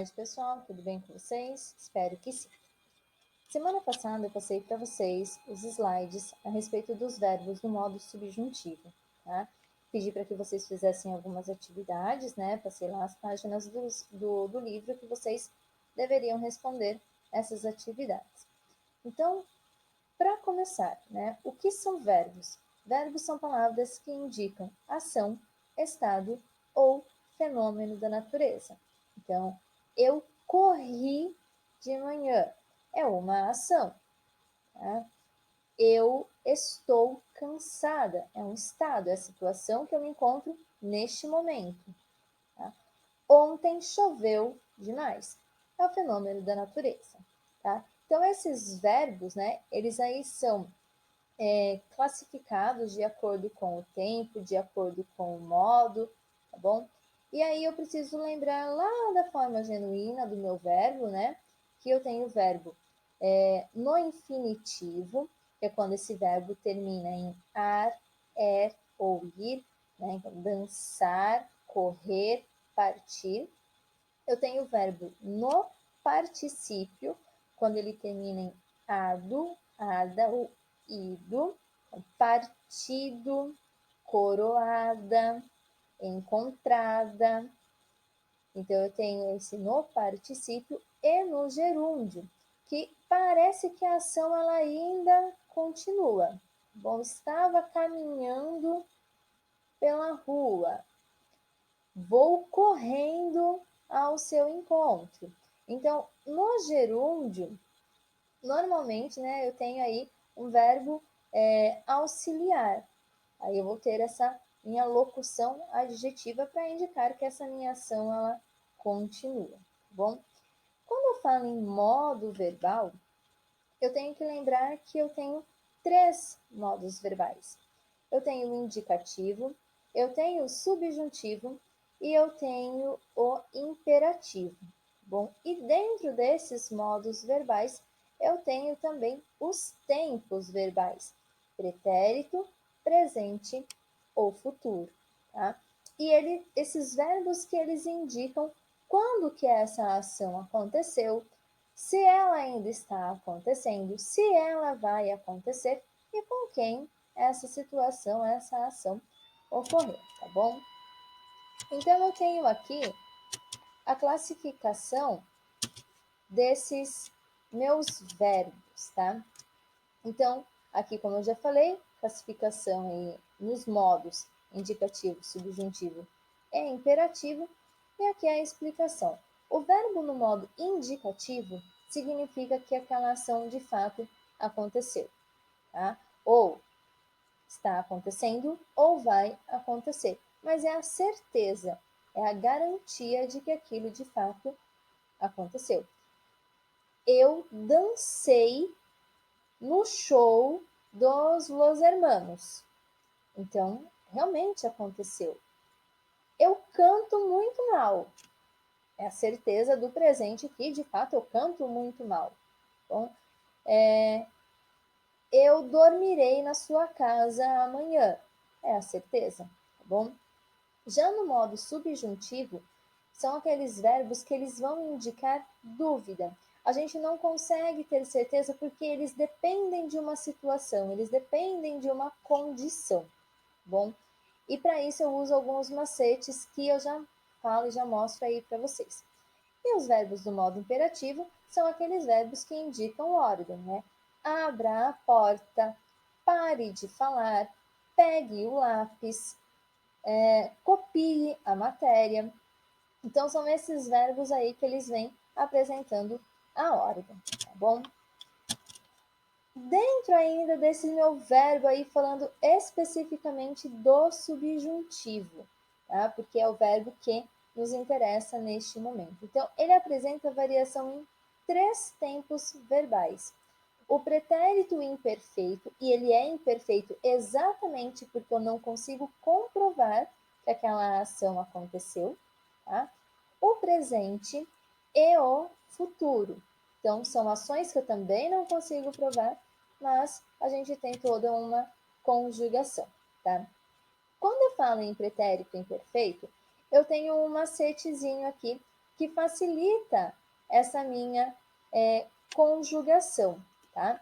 Oi, pessoal, tudo bem com vocês? Espero que sim. Semana passada eu passei para vocês os slides a respeito dos verbos no modo subjuntivo, tá? Pedi para que vocês fizessem algumas atividades, né? Passei lá as páginas do livro que vocês deveriam responder essas atividades. Então, para começar, né? O que são verbos? Verbos são palavras que indicam ação, estado ou fenômeno da natureza. Então, eu corri de manhã é uma ação. Tá? Eu estou cansada é um estado, é a situação que eu me encontro neste momento. Tá? Ontem choveu demais é o fenômeno da natureza. Tá? Então, esses verbos, né, eles aí são classificados de acordo com o tempo, de acordo com o modo, tá bom? E aí eu preciso lembrar lá da forma genuína do meu verbo, né? Que eu tenho o verbo no infinitivo, que é quando esse verbo termina em ar, ou ir, né? Então, dançar, correr, partir. Eu tenho o verbo no particípio, quando ele termina em ado, ada ou ido, partido, coroada, encontrada. Então, eu tenho esse no particípio e no gerúndio, que parece que a ação ela ainda continua. Bom, estava caminhando pela rua, vou correndo ao seu encontro. Então, no gerúndio, normalmente, né, eu tenho aí um verbo auxiliar. Aí eu vou ter essa minha locução adjetiva para indicar que essa minha ação ela continua, tá bom? Quando eu falo em modo verbal, eu tenho que lembrar que eu tenho três modos verbais. Eu tenho o indicativo, eu tenho o subjuntivo e eu tenho o imperativo. Bom, e dentro desses modos verbais, eu tenho também os tempos verbais: pretérito, presente ou futuro, tá? E esses verbos que eles indicam quando que essa ação aconteceu, se ela ainda está acontecendo, se ela vai acontecer e com quem essa situação, essa ação ocorreu, tá bom? Então, eu tenho aqui a classificação desses meus verbos, tá? Então, aqui, como eu já falei, classificação aí nos modos indicativo, subjuntivo e imperativo, e aqui é a explicação. O verbo no modo indicativo significa que aquela ação de fato aconteceu, tá? Ou está acontecendo ou vai acontecer, mas é a certeza, é a garantia de que aquilo de fato aconteceu. Eu dancei no show dos Los Hermanos. Então, realmente aconteceu. Eu canto muito mal. É a certeza do presente que, de fato, eu canto muito mal. Bom, eu dormirei na sua casa amanhã. É a certeza, tá bom? Já no modo subjuntivo, são aqueles verbos que eles vão indicar dúvida. A gente não consegue ter certeza porque eles dependem de uma situação, eles dependem de uma condição, bom? E para isso eu uso alguns macetes que eu já falo e já mostro aí para vocês. E os verbos do modo imperativo são aqueles verbos que indicam ordem, né? Abra a porta, pare de falar, pegue o lápis, copie a matéria. Então, são esses verbos aí que eles vêm apresentando a ordem, tá bom? Dentro ainda desse meu verbo aí, falando especificamente do subjuntivo, tá? Porque é o verbo que nos interessa neste momento. Então, ele apresenta variação em três tempos verbais. O pretérito imperfeito, e ele é imperfeito exatamente porque eu não consigo comprovar que aquela ação aconteceu, tá? O presente e o futuro. Então, são ações que eu também não consigo provar, mas a gente tem toda uma conjugação, tá? Quando eu falo em pretérito imperfeito, eu tenho um macetezinho aqui que facilita essa minha conjugação, tá?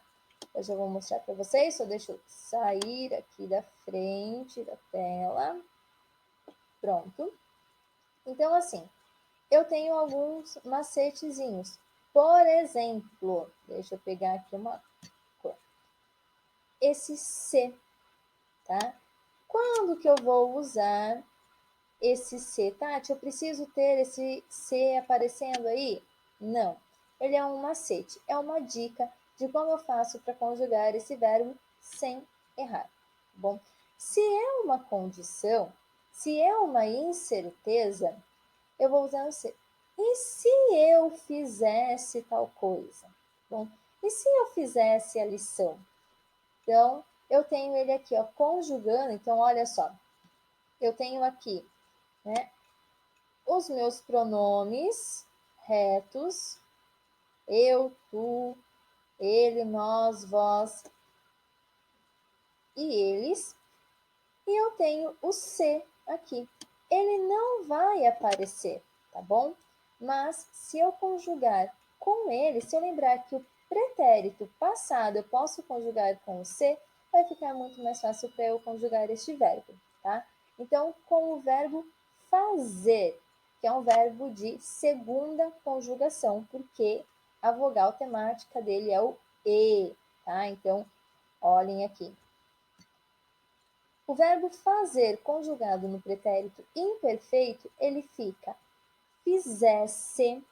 Eu já vou mostrar para vocês, só deixa eu sair aqui da frente da tela. Pronto. Então, assim, eu tenho alguns macetezinhos. Por exemplo, deixa eu pegar aqui uma cor. Esse C, tá? Quando que eu vou usar esse C? Tati, eu preciso ter esse C aparecendo aí? Não. Ele é um macete, é uma dica de como eu faço para conjugar esse verbo sem errar. Bom, se é uma condição, se é uma incerteza, eu vou usar o C. E se eu fizesse tal coisa? Bom, e se eu fizesse a lição? Então, eu tenho ele aqui, ó, conjugando. Então, olha só. Eu tenho aqui, né, os meus pronomes retos. Eu, tu, ele, nós, vós e eles. E eu tenho o C aqui. Ele não vai aparecer, tá bom? Mas se eu conjugar com ele, se eu lembrar que o pretérito passado eu posso conjugar com o C, vai ficar muito mais fácil para eu conjugar este verbo, tá? Então, com o verbo fazer, que é um verbo de segunda conjugação, porque a vogal temática dele é o E, tá? Então, olhem aqui. O verbo fazer conjugado no pretérito imperfeito, ele fica fizesse,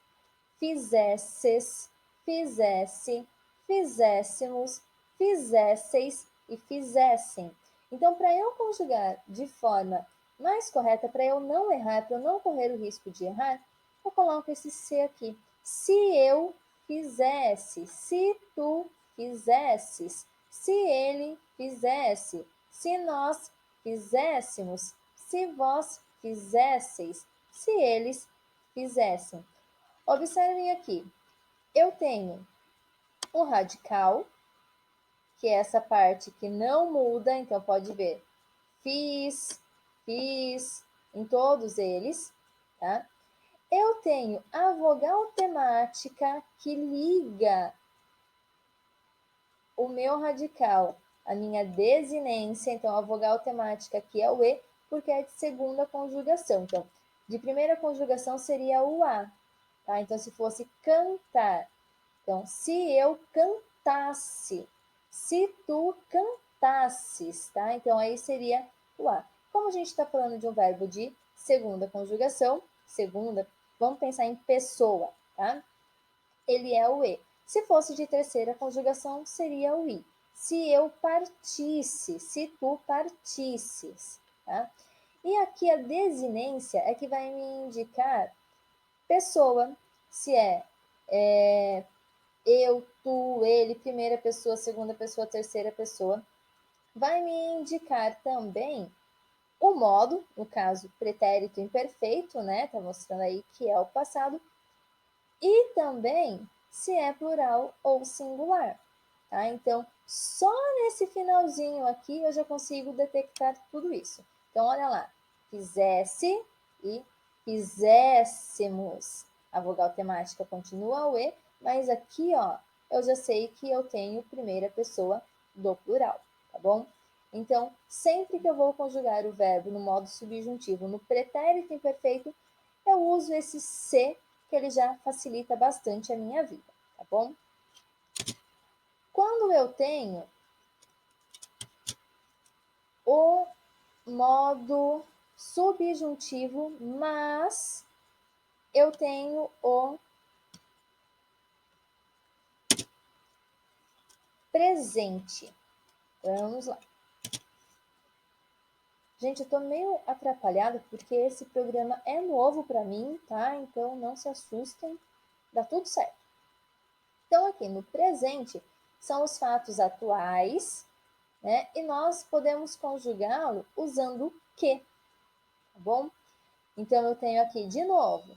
fizesses, fizesse, fizéssemos, fizesseis e fizessem. Então, para eu conjugar de forma mais correta, para eu não errar, para eu não correr o risco de errar, eu coloco esse se aqui. Se eu fizesse, se tu fizesses, se ele fizesse, se nós fizéssemos, se vós fizesseis, se eles fizessem. Observem aqui, eu tenho o radical, que é essa parte que não muda, então pode ver fiz, fiz, em todos eles, tá? Eu tenho a vogal temática que liga o meu radical, a minha desinência, então a vogal temática aqui é o E, porque é de segunda conjugação. Então, de primeira conjugação seria o A, tá? Então, se fosse cantar, então, se eu cantasse, se tu cantasses, tá? Então, aí seria o A. Como a gente está falando de um verbo de segunda conjugação, segunda, vamos pensar em pessoa, tá? Ele é o E. Se fosse de terceira conjugação, seria o I. Se eu partisse, se tu partisses, tá? E aqui a desinência é que vai me indicar pessoa, se é eu, tu, ele, primeira pessoa, segunda pessoa, terceira pessoa. Vai me indicar também o modo, no caso, pretérito imperfeito, né? Tá mostrando aí que é o passado. E também se é plural ou singular, tá? Então, só nesse finalzinho aqui eu já consigo detectar tudo isso. Então, olha lá. Fizesse e fizéssemos. A vogal temática continua o E, mas aqui, ó, eu já sei que eu tenho primeira pessoa do plural, tá bom? Então, sempre que eu vou conjugar o verbo no modo subjuntivo, no pretérito imperfeito, eu uso esse se, que ele já facilita bastante a minha vida, tá bom? Quando eu tenho o modo subjuntivo, mas eu tenho o presente. Vamos lá. Gente, eu tô meio atrapalhada porque esse programa é novo para mim, tá? Então não se assustem, dá tudo certo. Então aqui no presente são os fatos atuais, né? E nós podemos conjugá-lo usando o que, tá bom? Então eu tenho aqui de novo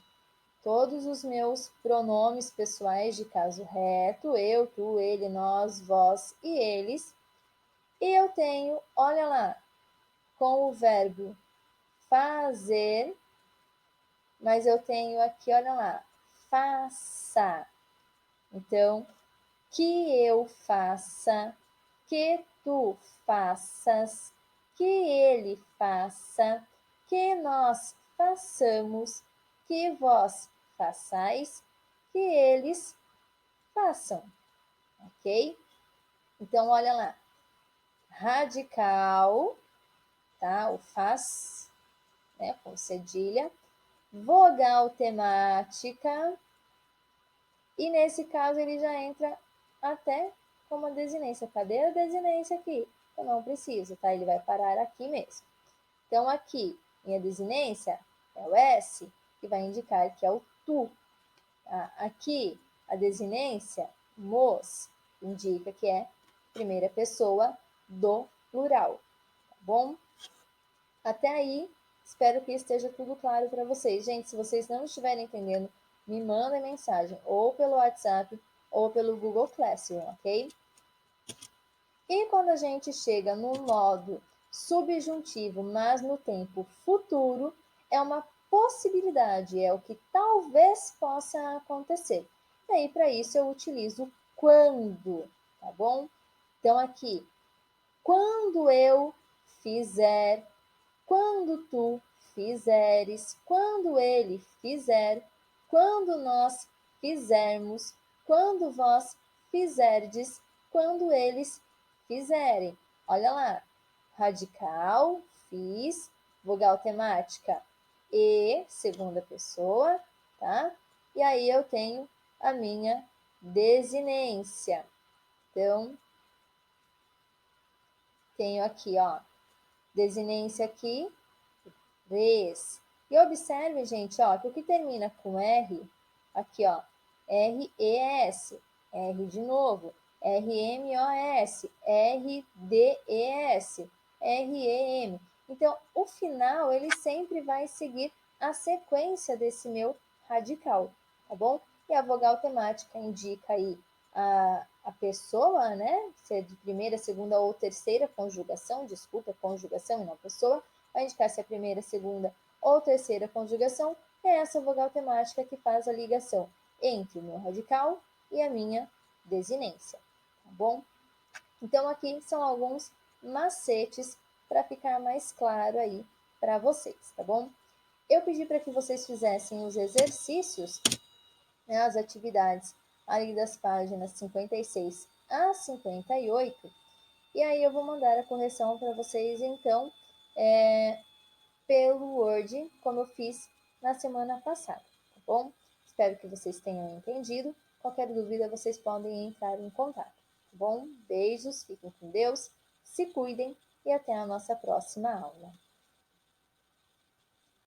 todos os meus pronomes pessoais de caso reto, eu, tu, ele, nós, vós e eles. E eu tenho, olha lá, com o verbo fazer, mas eu tenho aqui, olha lá, faça. Então, que eu faça, que tu faças, que ele faça, que nós façamos, que vós façais, que eles façam, ok? Então, olha lá, radical, tá? O faz, né, com cedilha, vogal temática, e nesse caso ele já entra até como a desinência. Cadê a desinência aqui? Eu não preciso, tá? Ele vai parar aqui mesmo. Então, aqui, minha desinência é o S, que vai indicar que é o tu. Tá? Aqui, a desinência, mos, indica que é primeira pessoa do plural. Tá bom? Até aí, espero que esteja tudo claro para vocês. Gente, se vocês não estiverem entendendo, me mandem mensagem ou pelo WhatsApp ou pelo Google Classroom, ok? E quando a gente chega no modo subjuntivo, mas no tempo futuro, é uma possibilidade, é o que talvez possa acontecer. E aí, para isso, eu utilizo quando, tá bom? Então, aqui, quando eu fizer, quando tu fizeres, quando ele fizer, quando nós fizermos, quando vós fizerdes, quando eles fizerem. Olha lá, radical, fiz, vogal temática e, segunda pessoa, tá? E aí eu tenho a minha desinência. Então, tenho aqui, ó, desinência aqui, res. E observe, gente, ó, que o que termina com R, aqui, ó, R-E-S, R de novo, R-M-O-S, R-D-E-S, R-E-M. Então, o final, ele sempre vai seguir a sequência desse meu radical, tá bom? E a vogal temática indica aí a pessoa, né? Se é de primeira, segunda ou terceira conjugação, desculpa, conjugação e não pessoa, vai indicar se é a primeira, segunda ou terceira conjugação, é essa vogal temática que faz a ligação entre o meu radical e a minha desinência, tá bom? Então, aqui são alguns macetes para ficar mais claro aí para vocês, tá bom? Eu pedi para que vocês fizessem os exercícios, né, as atividades ali das páginas 56 a 58, e aí eu vou mandar a correção para vocês, então, pelo Word, como eu fiz na semana passada, tá bom? Espero que vocês tenham entendido. Qualquer dúvida, vocês podem entrar em contato, tá bom? Beijos, fiquem com Deus, se cuidem e até a nossa próxima aula.